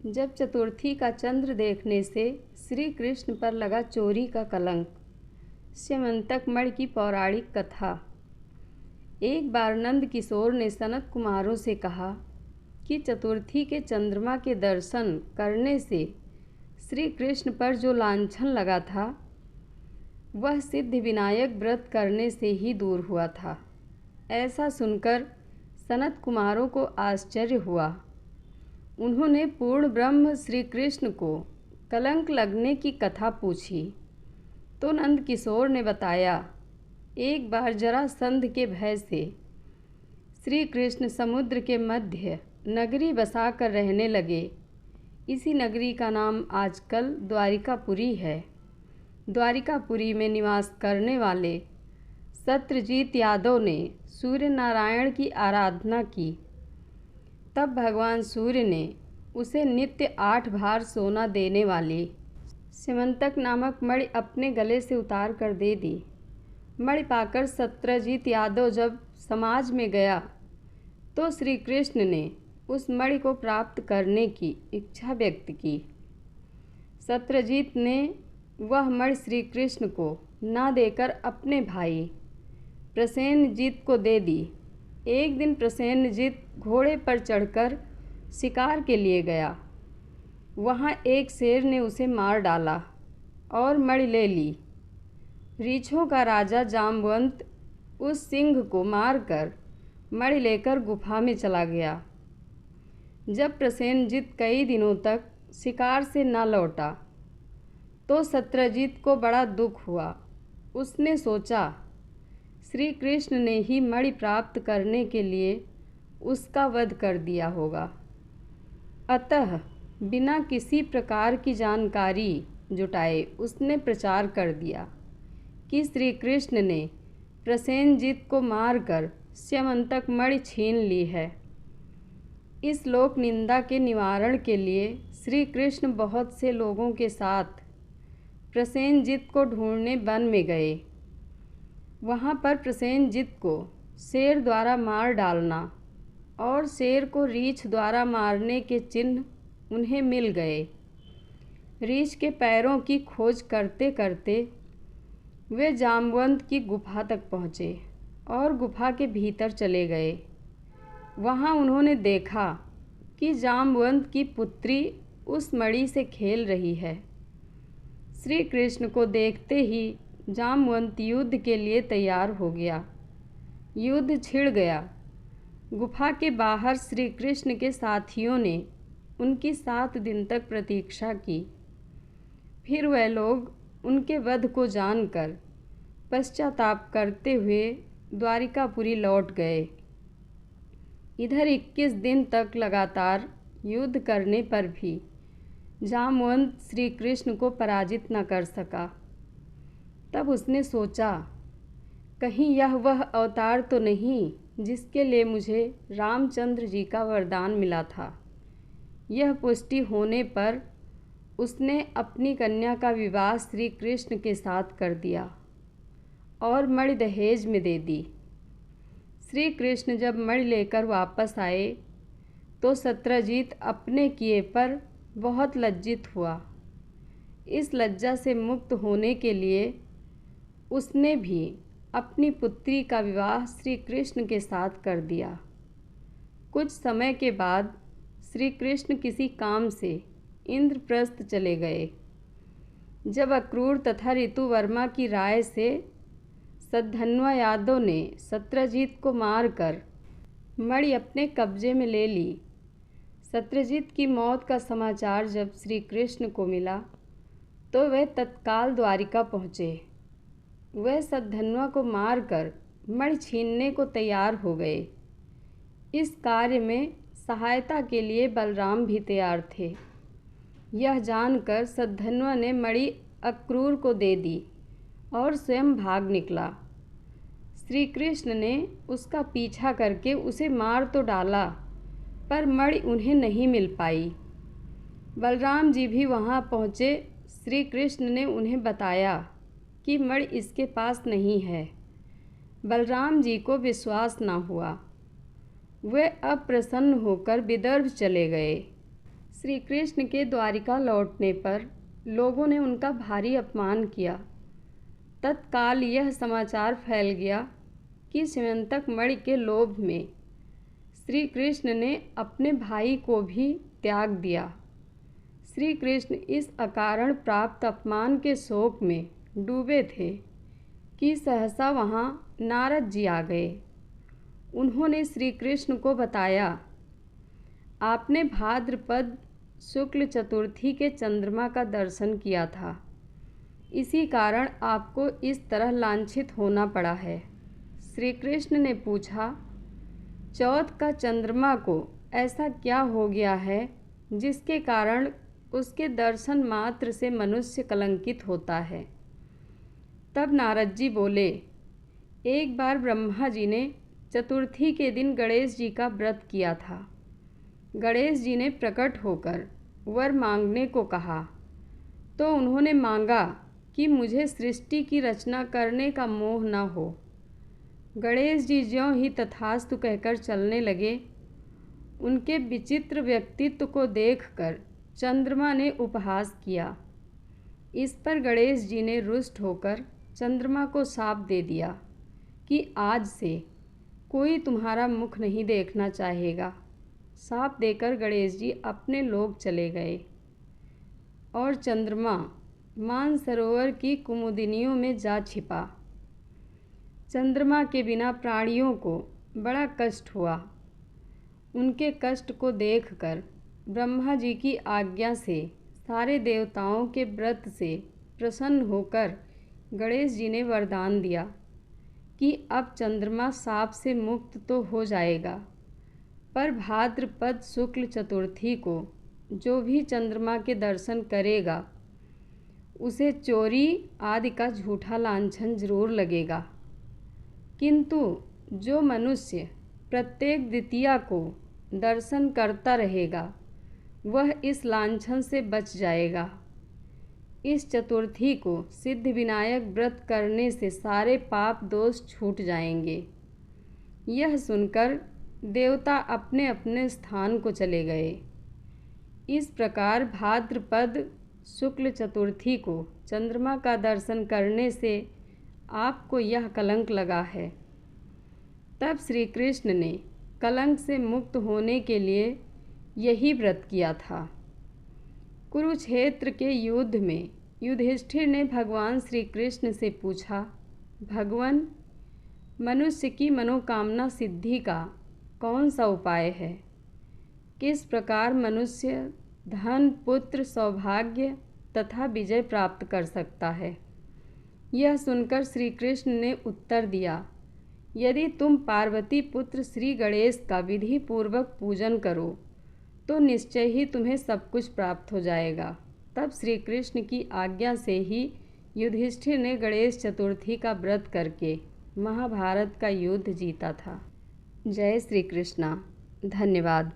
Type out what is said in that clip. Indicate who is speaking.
Speaker 1: जब चतुर्थी का चंद्र देखने से श्री कृष्ण पर लगा चोरी का कलंक। स्यमंतक मणि की पौराणिक कथा। एक बार नंद किशोर ने सनत कुमारों से कहा कि चतुर्थी के चंद्रमा के दर्शन करने से श्री कृष्ण पर जो लांछन लगा था वह सिद्धि विनायक व्रत करने से ही दूर हुआ था। ऐसा सुनकर सनत कुमारों को आश्चर्य हुआ। उन्होंने पूर्ण ब्रह्म श्री कृष्ण को कलंक लगने की कथा पूछी तो नंद किशोर ने बताया, एक बार जरासंध के भय से श्री कृष्ण समुद्र के मध्य नगरी बसाकर रहने लगे। इसी नगरी का नाम आजकल द्वारिकापुरी है। द्वारिकापुरी में निवास करने वाले सत्यजीत यादव ने सूर्य नारायण की आराधना की। तब भगवान सूर्य ने उसे नित्य 8 भार सोना देने वाली स्यमंतक नामक मणि अपने गले से उतार कर दे दी। मणि पाकर सत्यजीत यादव जब समाज में गया तो श्री कृष्ण ने उस मणि को प्राप्त करने की इच्छा व्यक्त की। सत्यजीत ने वह मणि श्री कृष्ण को ना देकर अपने भाई प्रसेनजीत को दे दी। एक दिन प्रसेनजीत घोड़े पर चढ़कर शिकार के लिए गया। वहाँ एक शेर ने उसे मार डाला और मणि ले ली। रीछों का राजा जाम्बवंत उस सिंह को मारकर मणि लेकर गुफा में चला गया। जब प्रसेनजीत कई दिनों तक शिकार से न लौटा तो सत्यजीत को बड़ा दुख हुआ। उसने सोचा, श्री कृष्ण ने ही मणि प्राप्त करने के लिए उसका वध कर दिया होगा। अतः बिना किसी प्रकार की जानकारी जुटाए उसने प्रचार कर दिया कि श्री कृष्ण ने प्रसेनजीत को मारकर स्यमंतक मणि छीन ली है। इस लोक निंदा के निवारण के लिए श्री कृष्ण बहुत से लोगों के साथ प्रसेनजीत को ढूंढने वन में गए। वहाँ पर प्रसेनजीत को शेर द्वारा मार डालना और शेर को रीछ द्वारा मारने के चिन्ह उन्हें मिल गए। रीछ के पैरों की खोज करते करते वे जाम्बवंत की गुफा तक पहुँचे और गुफा के भीतर चले गए। वहाँ उन्होंने देखा कि जाम्बवंत की पुत्री उस मणि से खेल रही है। श्री कृष्ण को देखते ही जाम्बवंत युद्ध के लिए तैयार हो गया। युद्ध छिड़ गया। गुफा के बाहर श्री कृष्ण के साथियों ने उनकी 7 दिन तक प्रतीक्षा की। फिर वह लोग उनके वध को जानकर पश्चाताप करते हुए द्वारिकापुरी लौट गए। इधर 21 दिन तक लगातार युद्ध करने पर भी जाम्बवंत श्री कृष्ण को पराजित न कर सका। तब उसने सोचा, कहीं यह वह अवतार तो नहीं जिसके लिए मुझे रामचंद्र जी का वरदान मिला था। यह पुष्टि होने पर उसने अपनी कन्या का विवाह श्री कृष्ण के साथ कर दिया और मणि दहेज में दे दी। श्री कृष्ण जब मणि लेकर वापस आए तो सत्यजीत अपने किए पर बहुत लज्जित हुआ। इस लज्जा से मुक्त होने के लिए उसने भी अपनी पुत्री का विवाह श्री कृष्ण के साथ कर दिया। कुछ समय के बाद श्री कृष्ण किसी काम से इंद्रप्रस्थ चले गए। जब अक्रूर तथा ऋतुवर्मा की राय से सद्धन्वा यादव ने सत्यजीत को मारकर मणि अपने कब्जे में ले ली। सत्यजीत की मौत का समाचार जब श्री कृष्ण को मिला तो वे तत्काल द्वारिका पहुँचे। वह सद्धन्वा को मारकर मणि छीनने को तैयार हो गए। इस कार्य में सहायता के लिए बलराम भी तैयार थे। यह जानकर सद्धन्वा ने मणि अक्रूर को दे दी और स्वयं भाग निकला। श्री कृष्ण ने उसका पीछा करके उसे मार तो डाला पर मणि उन्हें नहीं मिल पाई। बलराम जी भी वहाँ पहुँचे। श्री कृष्ण ने उन्हें बताया कि मणि इसके पास नहीं है। बलराम जी को विश्वास न हुआ। वे अप्रसन्न होकर विदर्भ चले गए। श्री कृष्ण के द्वारिका लौटने पर लोगों ने उनका भारी अपमान किया। तत्काल यह समाचार फैल गया कि स्यंतक मणि के लोभ में श्री कृष्ण ने अपने भाई को भी त्याग दिया। श्री कृष्ण इस अकारण प्राप्त अपमान के शोक में डूबे थे कि सहसा वहाँ नारद जी आ गए। उन्होंने श्री कृष्ण को बताया, आपने भाद्रपद शुक्ल चतुर्थी के चंद्रमा का दर्शन किया था, इसी कारण आपको इस तरह लांछित होना पड़ा है। श्री कृष्ण ने पूछा, चौथ का चंद्रमा को ऐसा क्या हो गया है जिसके कारण उसके दर्शन मात्र से मनुष्य कलंकित होता है। तब नारद जी बोले, एक बार ब्रह्मा जी ने चतुर्थी के दिन गणेश जी का व्रत किया था। गणेश जी ने प्रकट होकर वर मांगने को कहा तो उन्होंने मांगा कि मुझे सृष्टि की रचना करने का मोह न हो। गणेश जी ज्यों ही तथास्तु कहकर चलने लगे, उनके विचित्र व्यक्तित्व को देखकर चंद्रमा ने उपहास किया। इस पर गणेश जी ने रुष्ट होकर चंद्रमा को शाप दे दिया कि आज से कोई तुम्हारा मुख नहीं देखना चाहेगा। शाप देकर गणेश जी अपने लोक चले गए और चंद्रमा मानसरोवर की कुमुदिनियों में जा छिपा। चंद्रमा के बिना प्राणियों को बड़ा कष्ट हुआ। उनके कष्ट को देखकर ब्रह्मा जी की आज्ञा से सारे देवताओं के व्रत से प्रसन्न होकर गणेश जी ने वरदान दिया कि अब चंद्रमा शाप से मुक्त तो हो जाएगा, पर भाद्रपद शुक्ल चतुर्थी को जो भी चंद्रमा के दर्शन करेगा उसे चोरी आदि का झूठा लांछन जरूर लगेगा। किंतु जो मनुष्य प्रत्येक द्वितीया को दर्शन करता रहेगा वह इस लांछन से बच जाएगा। इस चतुर्थी को सिद्ध विनायक व्रत करने से सारे पाप दोष छूट जाएंगे। यह सुनकर देवता अपने अपने स्थान को चले गए। इस प्रकार भाद्रपद शुक्ल चतुर्थी को चंद्रमा का दर्शन करने से आपको यह कलंक लगा है। तब श्री कृष्ण ने कलंक से मुक्त होने के लिए यही व्रत किया था। कुरुक्षेत्र के युद्ध में युधिष्ठिर ने भगवान श्री कृष्ण से पूछा, भगवान, मनुष्य की मनोकामना सिद्धि का कौन सा उपाय है? किस प्रकार मनुष्य धन, पुत्र, सौभाग्य तथा विजय प्राप्त कर सकता है? यह सुनकर श्री कृष्ण ने उत्तर दिया, यदि तुम पार्वती पुत्र श्री गणेश का विधि पूर्वक पूजन करो तो निश्चय ही तुम्हें सब कुछ प्राप्त हो जाएगा। तब श्री कृष्ण की आज्ञा से ही युधिष्ठिर ने गणेश चतुर्थी का व्रत करके महाभारत का युद्ध जीता था। जय श्री कृष्णा। धन्यवाद।